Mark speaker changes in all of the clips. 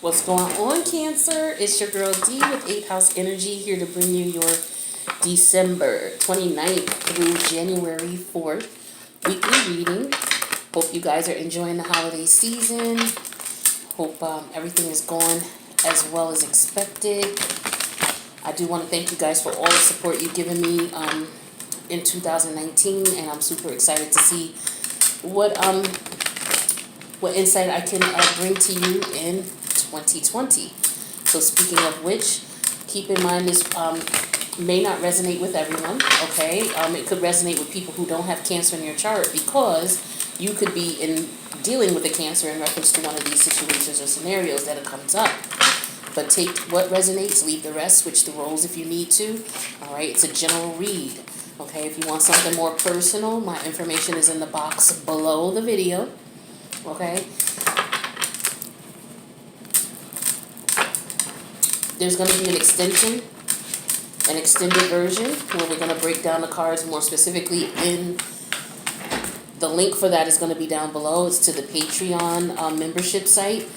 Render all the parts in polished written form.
Speaker 1: What's going on, Cancer? It's your girl D with 8th House Energy here to bring you your December 29th through January 4th weekly reading. Hope you guys are enjoying the holiday season. Hope everything is going as well as expected. I do want to thank you guys for all the support you've given me in 2019, and I'm super excited to see what insight I can bring to you in 2020. So speaking of which, keep in mind this may not resonate with everyone, okay? It could resonate with people who don't have Cancer in your chart, because you could be dealing with a Cancer in reference to one of these situations or scenarios that it comes up. But take what resonates, leave the rest, switch the roles if you need to. All right, it's a general read. Okay, if you want something more personal, my information is in the box below the video. Okay. There's going to be an extended version where we're going to break down the cards more specifically. The link for that is going to be down below. It's to the Patreon membership site.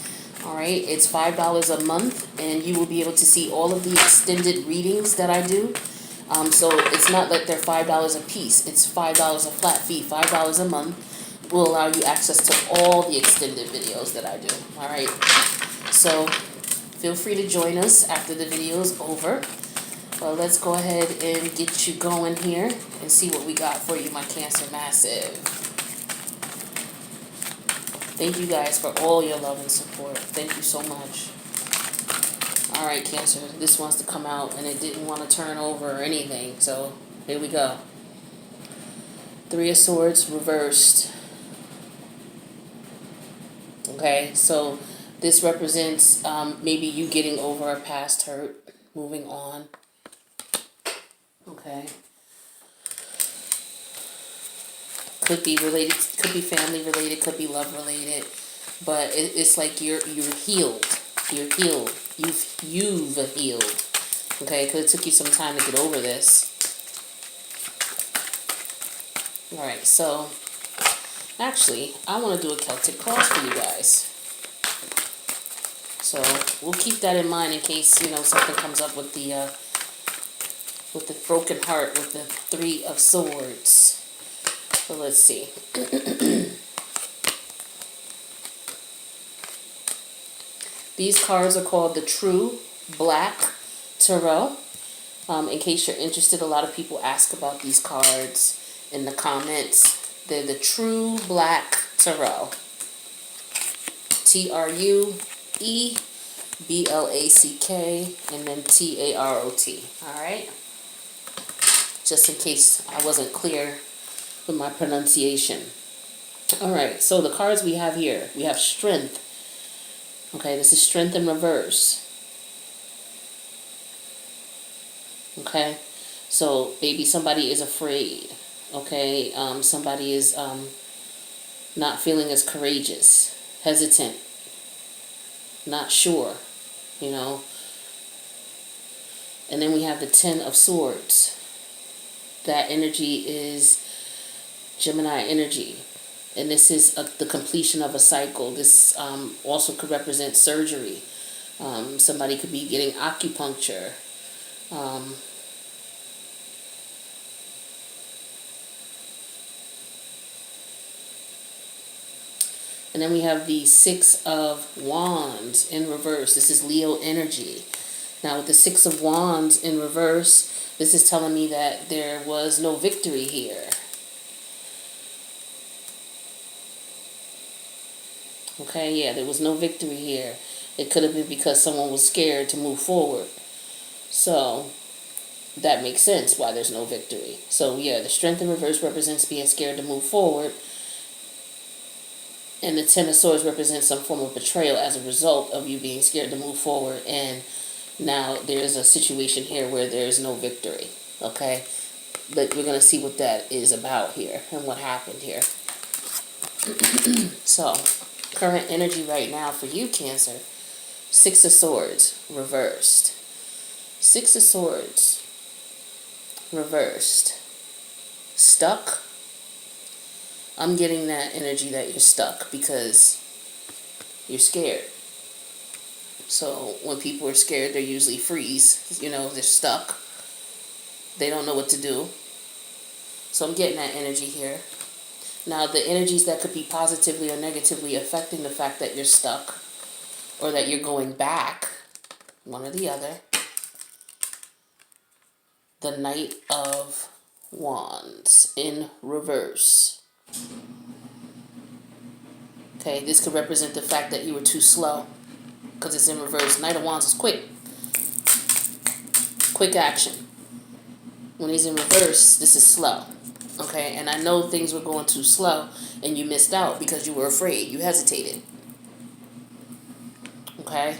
Speaker 1: All right, it's $5 a month, and you will be able to see all of the extended readings that I do. So it's not that they're $5 a piece. It's $5 a flat fee. $5 a month will allow you access to all the extended videos that I do. All right, so feel free to join us after the video is over. Well, let's go ahead and get you going here and see what we got for you, my Cancer Massive. Thank you guys for all your love and support. Thank you so much. All right, Cancer, this wants to come out, and it didn't want to turn over or anything. So here we go. Three of Swords reversed. Okay, so this represents maybe you getting over a past hurt, moving on. Okay. Could be related, could be family related, could be love related, but it's like you're healed. You're healed. You've healed. Okay, because it took you some time to get over this. All right, so actually, I want to do a Celtic cross for you guys. So we'll keep that in mind in case something comes up with the broken heart with the Three of Swords. So let's see. These cards are called the True Black Tarot. In case you're interested, a lot of people ask about these cards in the comments. They're the True Black Tarot. TRUEBLACK and then TAROT. Alright? Just in case I wasn't clear with my pronunciation. Alright, so the cards we have here, we have Strength. Okay, this is Strength in reverse. Okay, so maybe somebody is afraid. Okay, somebody is not feeling as courageous, hesitant, not sure, And then we have the Ten of Swords. That energy is Gemini energy. And this is the completion of a cycle. This also could represent surgery. Somebody could be getting acupuncture. And then we have the Six of Wands in reverse. This is Leo energy. Now with the Six of Wands in reverse, this is telling me that there was no victory here. Okay, yeah, there was no victory here. It could have been because someone was scared to move forward. So that makes sense why there's no victory. So yeah, the Strength in reverse represents being scared to move forward. And the Ten of Swords represents some form of betrayal as a result of you being scared to move forward. And now there's a situation here where there's no victory. Okay? But we're going to see what that is about here and what happened here. So, current energy right now for you, Cancer. Six of Swords reversed. Six of Swords reversed. Stuck. I'm getting that energy that you're stuck because you're scared. So when people are scared, they usually freeze. They're stuck. They don't know what to do. So I'm getting that energy here. Now, the energies that could be positively or negatively affecting the fact that you're stuck or that you're going back, one or the other. The Knight of Wands in reverse. Okay, this could represent the fact that you were too slow because it's in reverse. Knight of Wands is quick. Quick action. When he's in reverse, this is slow. Okay, and I know things were going too slow and you missed out because you were afraid. You hesitated. Okay?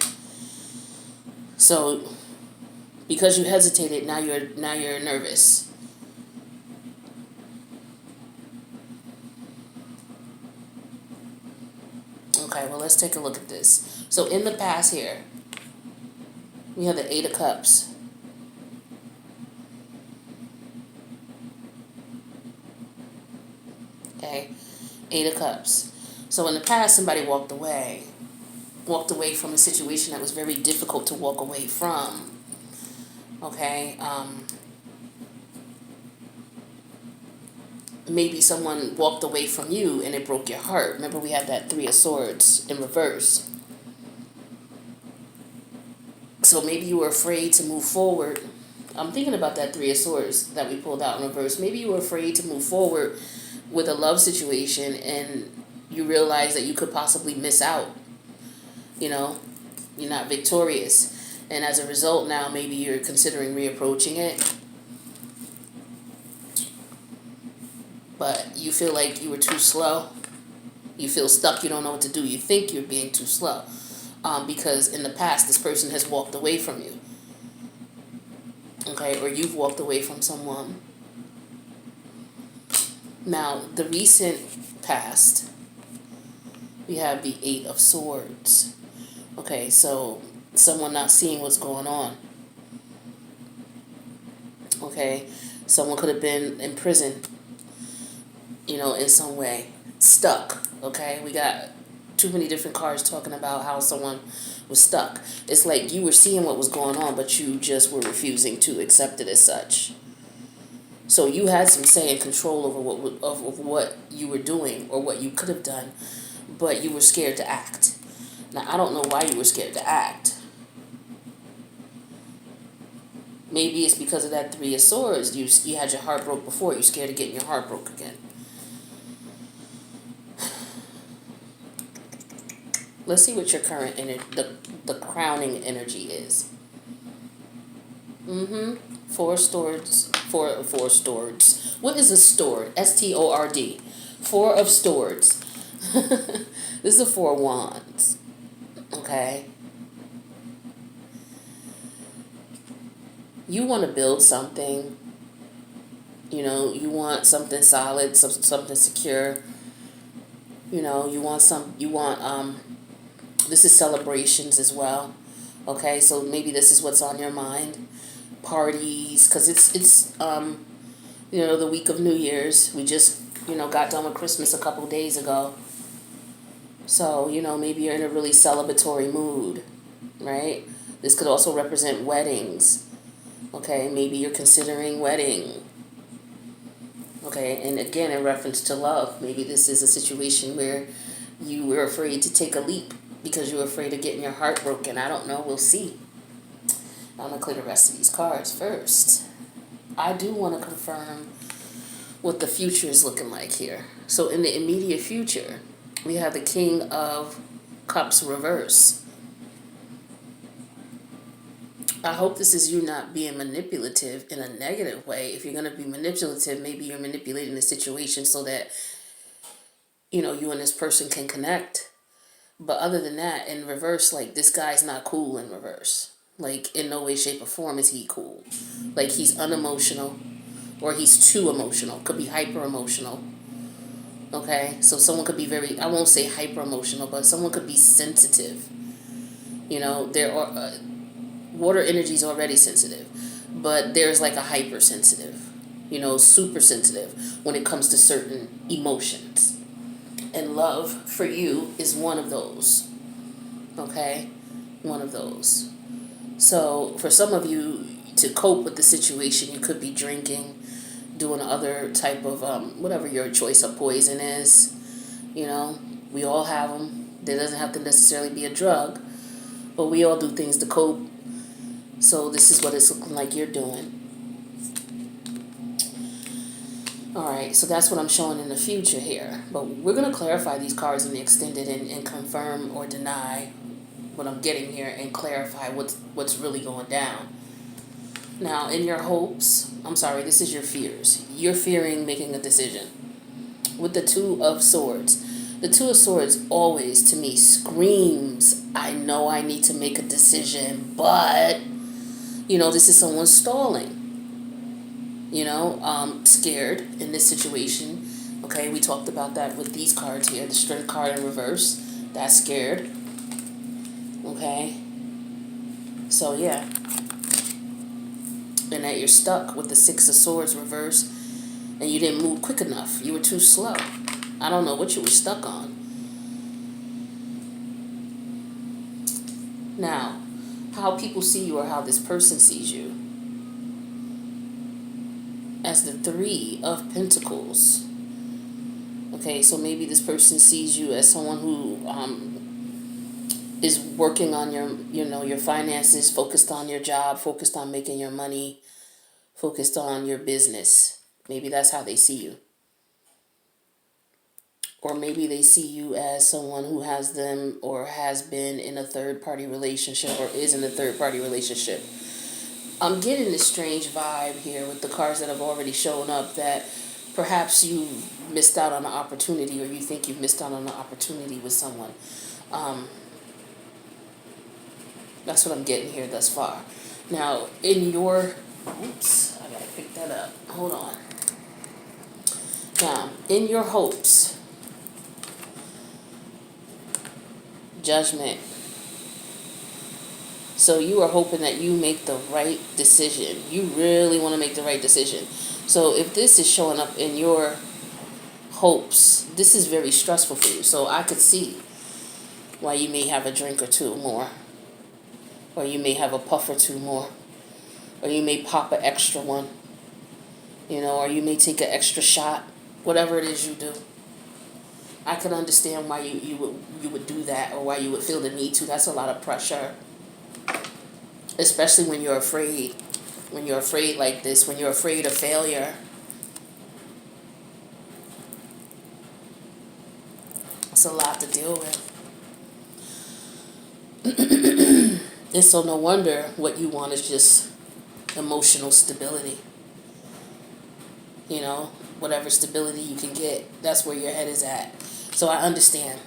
Speaker 1: So because you hesitated, now you're nervous. Okay, well, let's take a look at this. So in the past here, we have the Eight of Cups. Okay, Eight of Cups. So in the past, somebody walked away from a situation that was very difficult to walk away from. Okay, maybe someone walked away from you and it broke your heart. Remember, we had that Three of Swords in reverse. So maybe you were afraid to move forward. I'm thinking about that Three of Swords that we pulled out in reverse. Maybe you were afraid to move forward with a love situation and you realize that you could possibly miss out. You're not victorious. And as a result, now maybe you're considering reapproaching it. But you feel like you were too slow. You feel stuck. You don't know what to do. You think you're being too slow. Because in the past, this person has walked away from you. Okay, or you've walked away from someone. Now, the recent past, we have the Eight of Swords. Okay, so someone not seeing what's going on. Okay, someone could have been in prison, in some way, stuck. Okay, we got too many different cards talking about how someone was stuck. It's like you were seeing what was going on, but you just were refusing to accept it as such. So you had some say and control over what you were doing or what you could have done, but you were scared to act. Now, I don't know why you were scared to act. Maybe it's because of that Three of Swords. You had your heart broke before. You're scared of getting your heart broke again. Let's see what your current the crowning energy is. Four swords. Four swords. What is a sword? STORD. Four of swords. This is a Four of Wands. Okay. You want to build something. You want something solid, something secure. This is celebrations as well. Okay, so maybe this is what's on your mind. Parties, because it's the week of New Year's. We just, got done with Christmas a couple days ago. So, maybe you're in a really celebratory mood, right? This could also represent weddings. Okay, maybe you're considering wedding. Okay, and again, in reference to love, maybe this is a situation where you were afraid to take a leap because you were afraid of getting your heart broken. I don't know. We'll see. I'm going to clear the rest of these cards first. I do want to confirm what the future is looking like here. So in the immediate future, we have the King of Cups reverse. I hope this is you not being manipulative in a negative way. If you're going to be manipulative, maybe you're manipulating the situation so that, you and this person can connect. But other than that, in reverse, like, this guy's not cool in reverse. Like, in no way, shape, or form is he cool. Like, he's unemotional or he's too emotional. Could be hyper emotional. Okay? So someone could be very, I won't say hyper emotional, but someone could be sensitive. There are... water energy is already sensitive, but there's like a hypersensitive, super sensitive when it comes to certain emotions. And love for you is one of those. Okay? one of those. So for some of you, to cope with the situation, you could be drinking, doing other type of whatever your choice of poison is. You know, we all have them. There doesn't have to necessarily be a drug, but we all do things to cope. So this is what it's looking like you're doing. All right, so that's what I'm showing in the future here. But we're going to clarify these cards in the extended and confirm or deny what I'm getting here and clarify what's really going down. Now, in your hopes, this is your fears. You're fearing making a decision. With the Two of Swords. The Two of Swords always, to me, screams, I know I need to make a decision, but, this is someone stalling. Scared in this situation. Okay, we talked about that with these cards here. The Strength card in reverse, that's scared. Okay, so yeah. And that you're stuck with the Six of Swords reverse, and you didn't move quick enough. You were too slow. I don't know what you were stuck on. Now, how people see you or how this person sees you. As the Three of Pentacles. Okay, so maybe this person sees you as someone who is working on your finances, focused on your job, focused on making your money, focused on your business. Maybe that's how they see you. Or maybe they see you as someone who has them or has been in a third-party relationship or is in a third-party relationship. I'm getting this strange vibe here with the cards that have already shown up that perhaps you missed out on an opportunity, or you think you've missed out on an opportunity with someone. That's what I'm getting here thus far. Now, in your... Oops, I gotta pick that up. Hold on. Now, in your hopes, Judgment. So you are hoping that you make the right decision. You really want to make the right decision. So if this is showing up in your hopes, this is very stressful for you. So I could see why you may have a drink or two more. Or you may have a puff or two more. Or you may pop an extra one. Or you may take an extra shot. Whatever it is you do. I can understand why you would do that, or why you would feel the need to. That's a lot of pressure. Especially when you're afraid. When you're afraid like this. When you're afraid of failure. It's a lot to deal with. And so no wonder what you want is just emotional stability. Whatever stability you can get, that's where your head is at. So I understand.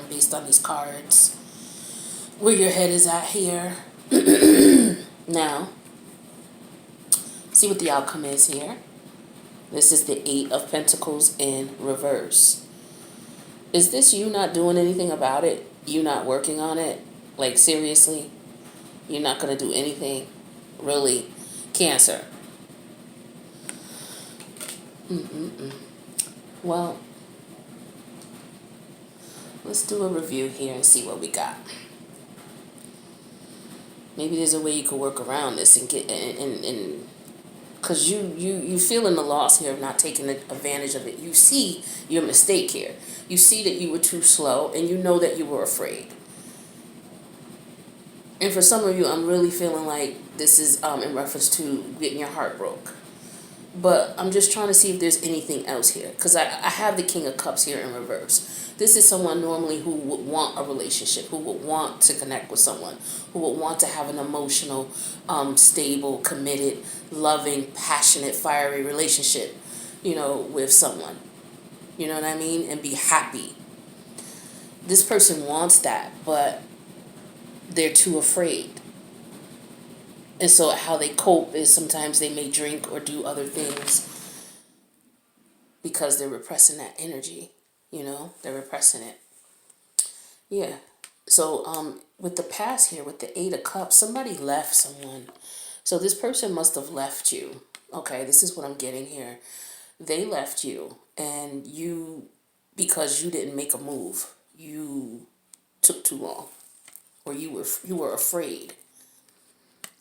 Speaker 1: Based on these cards where your head is at here. Now, see what the outcome is here. This is the Eight of Pentacles in reverse. Is this you not doing anything about it? You not working on it? Like, seriously? You're not going to do anything? Really? Cancer. Well, let's do a review here and see what we got. Maybe there's a way you could work around this and get and because you feeling the loss here of not taking advantage of it. You see your mistake here. You see that you were too slow, and you know that you were afraid. And for some of you, I'm really feeling like this is in reference to getting your heart broke. But I'm just trying to see if there's anything else here. Because I have the King of Cups here in reverse. This is someone normally who would want a relationship, who would want to connect with someone, who would want to have an emotional, stable, committed, loving, passionate, fiery relationship, with someone. You know what I mean? And be happy. This person wants that, but they're too afraid. And so how they cope is sometimes they may drink or do other things because they're repressing that energy. They're repressing it. Yeah. So with the past here, with the Eight of Cups, somebody left someone. So this person must have left you. Okay, this is what I'm getting here. They left you, and because you didn't make a move, you took too long. or you were afraid.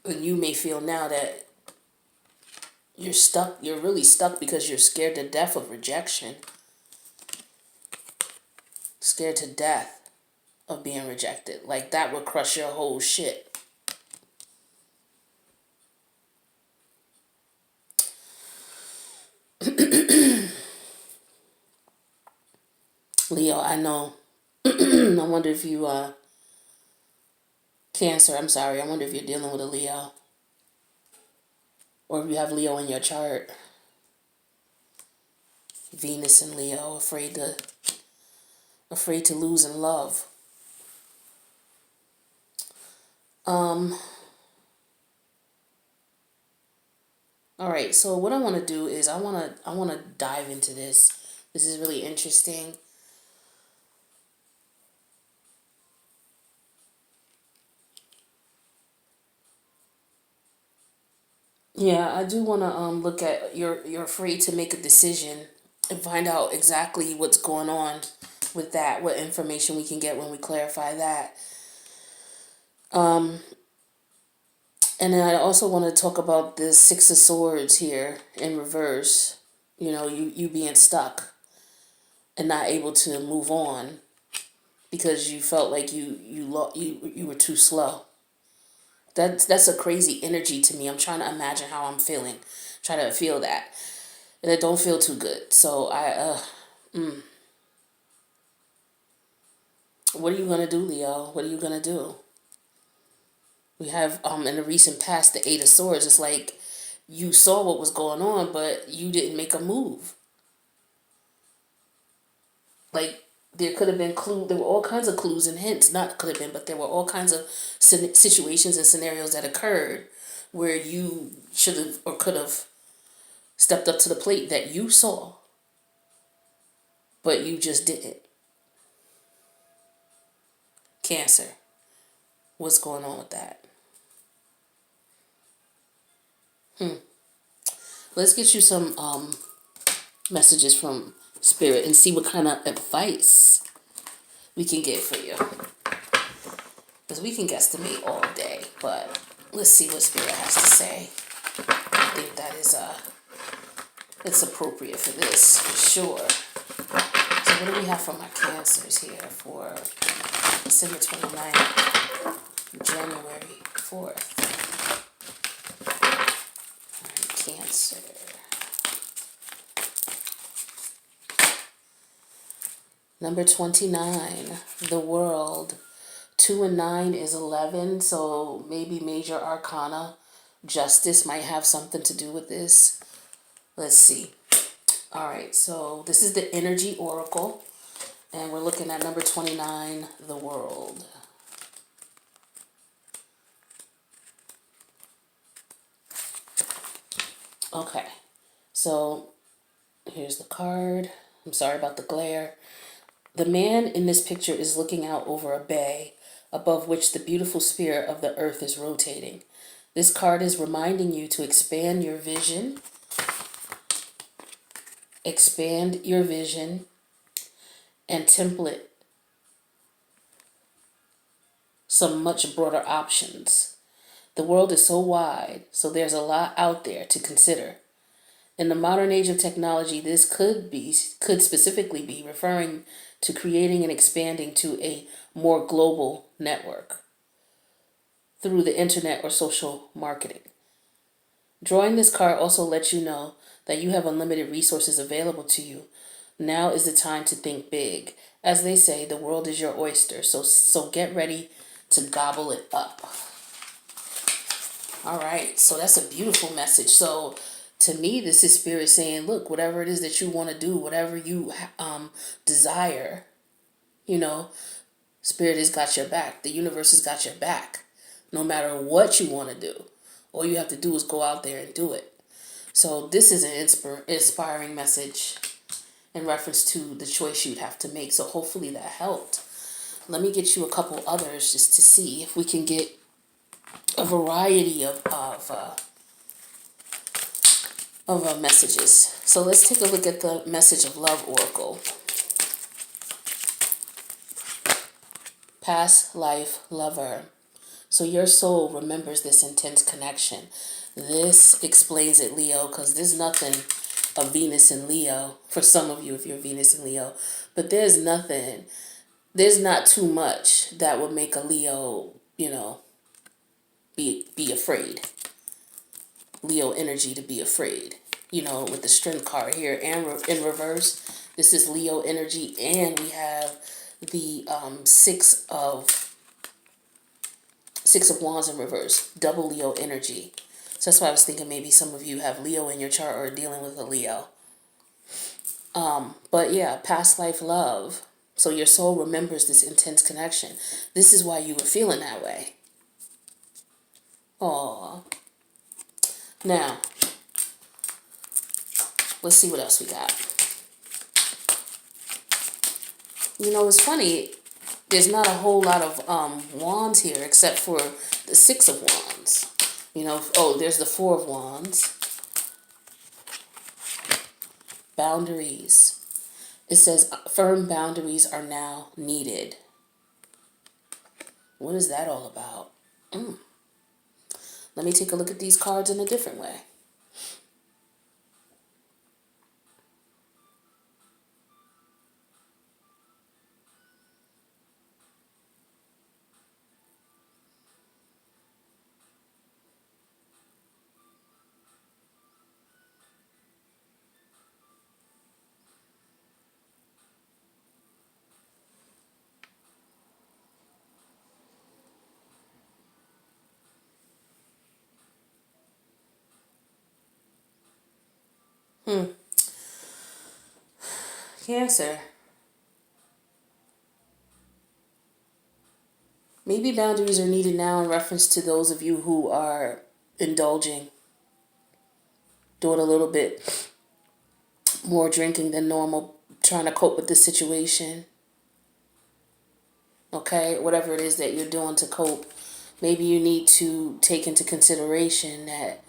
Speaker 1: And you may feel now that you're stuck, you're really stuck because you're scared to death of rejection. Scared to death of being rejected. Like that would crush your whole shit. Leo, I know. I wonder if you, Cancer, I'm sorry. I wonder if you're dealing with a Leo. Or if you have Leo in your chart. Venus and Leo, afraid to lose in love. All right, so what I want to do is I want to dive into this. This is really interesting. Yeah, I do want to look at you're afraid to make a decision and find out exactly what's going on with that, what information we can get when we clarify that. And then I also want to talk about the Six of Swords here in reverse. You know, you being stuck and not able to move on because you felt like you were too slow. That's a crazy energy to me. I'm trying to imagine how I'm feeling. Try to feel that. And it don't feel too good. So what are you gonna do, Leo? What are you gonna do? We have in the recent past the Eight of Swords. It's like you saw what was going on, but you didn't make a move. Like there could have been there were all kinds of clues and hints. Not could have been, but there were all kinds of situations and scenarios that occurred where you should have or could have stepped up to the plate that you saw, but you just didn't. Cancer. What's going on with that? Let's get you some messages from Spirit and see what kind of advice we can get for you. Because we can guesstimate all day, but let's see what Spirit has to say. I think that is it's appropriate for this, for sure. So what do we have for my Cancers here for December 29th, January 4th? All right, Cancer. Number 29, the World. 2 and 9 is 11, so maybe major arcana. Justice might have something to do with this. Let's see. All right, so this is the Energy Oracle, and we're looking at number 29, the World. Okay, so here's the card. I'm sorry about the glare. The man in this picture is looking out over a bay above which the beautiful sphere of the earth is rotating. This card is reminding you to expand your vision and template some much broader options. The world is so wide, so there's a lot out there to consider. In the modern age of technology, this could specifically be referring to creating and expanding to a more global network through the internet or social marketing. Drawing this card also lets you know that you have unlimited resources available to you. Now is the time to think big. As they say, the world is your oyster, so get ready to gobble it up. All right, so that's a beautiful message. So to me, this is Spirit saying, look, whatever it is that you want to do, whatever you desire, Spirit has got your back. The universe has got your back. No matter what you want to do, all you have to do is go out there and do it. So this is an inspiring message in reference to the choice you'd have to make. So hopefully that helped. Let me get you a couple others just to see if we can get a variety of messages. So let's take a look at the Message of Love Oracle. past life lover. So your soul remembers this intense connection. This explains it, Leo, because there's nothing of Venus in Leo, for some of you if you're Venus in Leo, but there's not too much that would make a Leo, be afraid. Leo energy to be afraid. With the Strength card here and in reverse, this is Leo energy, and we have the Six of Wands in reverse, double Leo energy. So that's why I was thinking maybe some of you have Leo in your chart or are dealing with a Leo. But yeah, past life love. So your soul remembers this intense connection. This is why you were feeling that way. Aww. Now, let's see what else we got. It's funny. There's not a whole lot of wands here except for the Six of Wands. There's the Four of Wands. Boundaries. It says firm boundaries are now needed. What is that all about? Let me take a look at these cards in a different way. Cancer. Maybe boundaries are needed now in reference to those of you who are indulging, doing a little bit more drinking than normal, trying to cope with the situation. Okay, whatever it is that you're doing to cope, maybe you need to take into consideration that,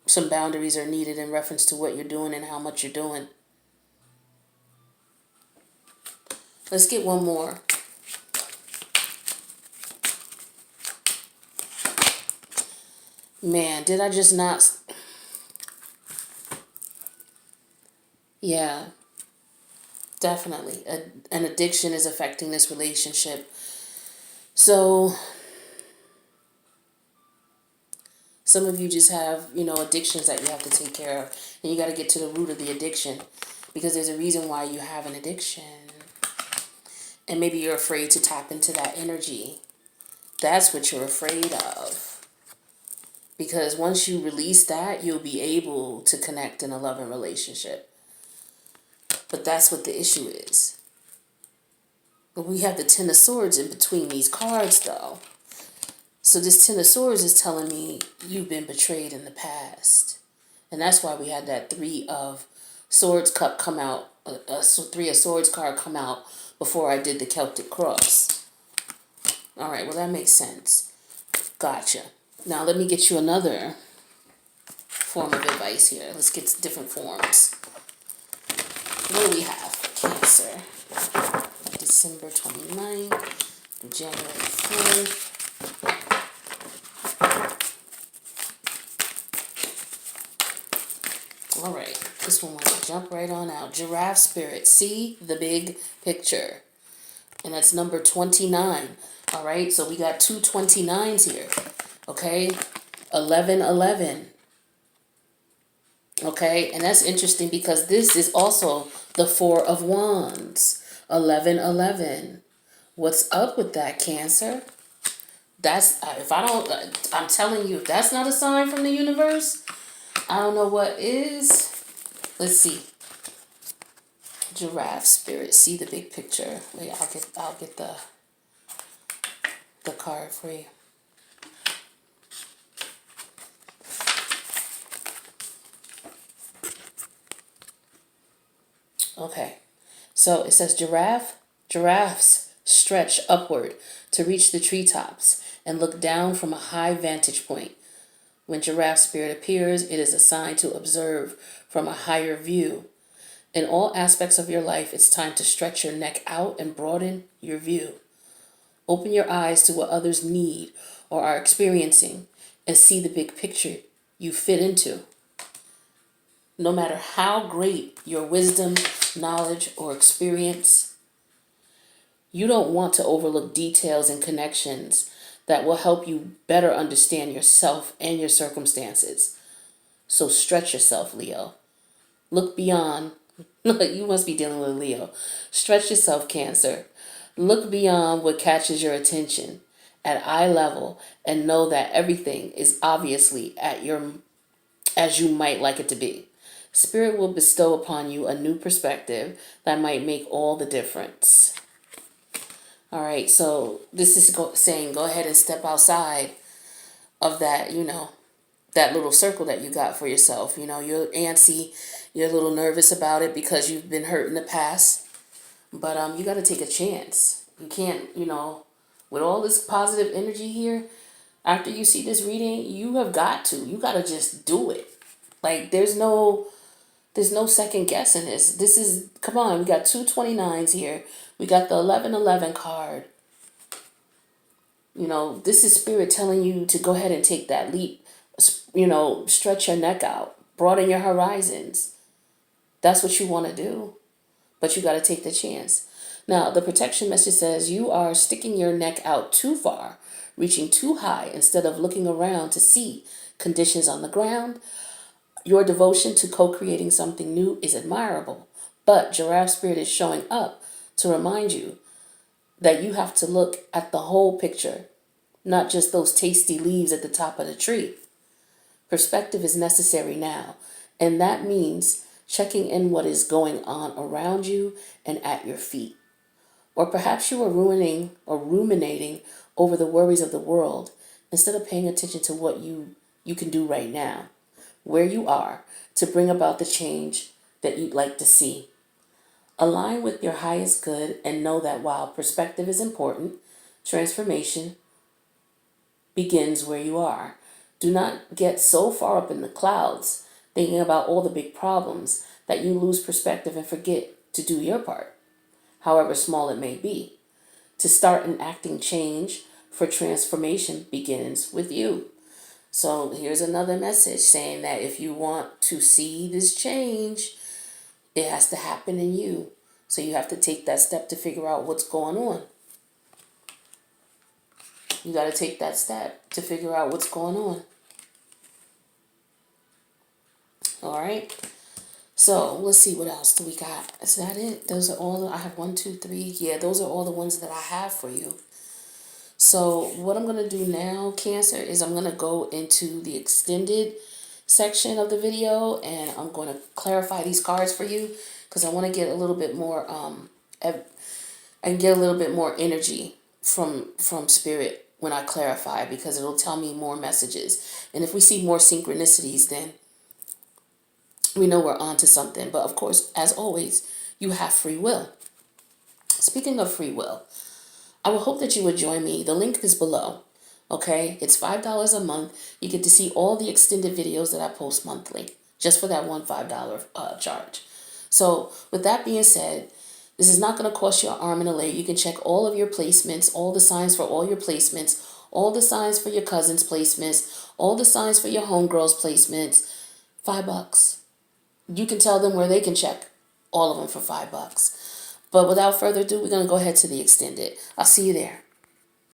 Speaker 1: some boundaries are needed in reference to what you're doing and how much you're doing. Let's get one more. Man, did I just not... Yeah, definitely. An addiction is affecting this relationship. So, some of you just have, addictions that you have to take care of. And you got to get to the root of the addiction. Because there's a reason why you have an addiction. And maybe you're afraid to tap into that energy. That's what you're afraid of. Because once you release that, you'll be able to connect in a loving relationship. But that's what the issue is. But we have the Ten of Swords in between these cards, though. So this Ten of Swords is telling me you've been betrayed in the past. And that's why we had that Three of Swords cup come out, Three of Swords card come out before I did the Celtic cross. All right, well, that makes sense. Gotcha. Now, let me get you another form of advice here. Let's get different forms. What do we have? Cancer. December 29th through January 4th. All right, this one wants to jump right on out. Giraffe spirit, see the big picture. And that's number 29. All right, so we got two 29s here. Okay, 1111. Okay, and that's interesting because this is also the Four of Wands. 1111. What's up with that, Cancer? That's, I'm telling you, if that's not a sign from the universe, I don't know what is. Let's see. Giraffe spirit, see the big picture. Wait, I'll get the card for you. Okay. So it says giraffes stretch upward to reach the treetops and look down from a high vantage point. When giraffe spirit appears, it is a sign to observe from a higher view. In all aspects of your life, it's time to stretch your neck out and broaden your view. Open your eyes to what others need or are experiencing and see the big picture you fit into. No matter how great your wisdom, knowledge, or experience, you don't want to overlook details and connections that will help you better understand yourself and your circumstances. So stretch yourself, Leo. Look beyond. You must be dealing with Leo. Stretch yourself, Cancer. Look beyond what catches your attention at eye level and know that everything is obviously at your as you might like it to be. Spirit will bestow upon you a new perspective that might make all the difference. All right, so this is saying go ahead and step outside of that, that little circle that you got for yourself. You're antsy, you're a little nervous about it because you've been hurt in the past. But you got to take a chance. You can't, with all this positive energy here, after you see this reading, you have got to. You got to just do it. Like there's no second guessing this. This is, come on, we got two 29s here. We got the 1111 card. This is Spirit telling you to go ahead and take that leap. Stretch your neck out, broaden your horizons. That's what you want to do. But you got to take the chance. Now, the protection message says you are sticking your neck out too far, reaching too high instead of looking around to see conditions on the ground. Your devotion to co-creating something new is admirable, but Giraffe Spirit is showing up to remind you that you have to look at the whole picture, not just those tasty leaves at the top of the tree. Perspective is necessary now, and that means checking in what is going on around you and at your feet. Or perhaps you are ruminating over the worries of the world instead of paying attention to what you can do right now, where you are, to bring about the change that you'd like to see. Align with your highest good and know that while perspective is important, transformation begins where you are. Do not get so far up in the clouds thinking about all the big problems that you lose perspective and forget to do your part, however small it may be. To start enacting change for transformation begins with you. So here's another message saying that if you want to see this change, it has to happen in you. So you have to take that step to figure out what's going on. You got to take that step to figure out what's going on. All right. So let's see, what else do we got? Is that it? Those are all. I have 1, 2, 3. Yeah, those are all the ones that I have for you. So what I'm going to do now, Cancer, is I'm going to go into the extended section of the video and I'm going to clarify these cards for you because I want to get a little bit more and get a little bit more energy from Spirit when I clarify, because it'll tell me more messages. And if we see more synchronicities, then we know we're on to something. But of course, as always, you have free will. Speaking of free will, I will hope that you would join me. The link is below. Okay, it's $5 a month. You get to see all the extended videos that I post monthly, just for that one $5 charge. So with that being said, this is not going to cost you an arm and a leg. You can check all of your placements, all the signs for all your placements, all the signs for your cousin's placements, all the signs for your homegirl's placements. $5. You can tell them where they can check all of them for $5. But without further ado, we're going to go ahead to the extended. I'll see you there.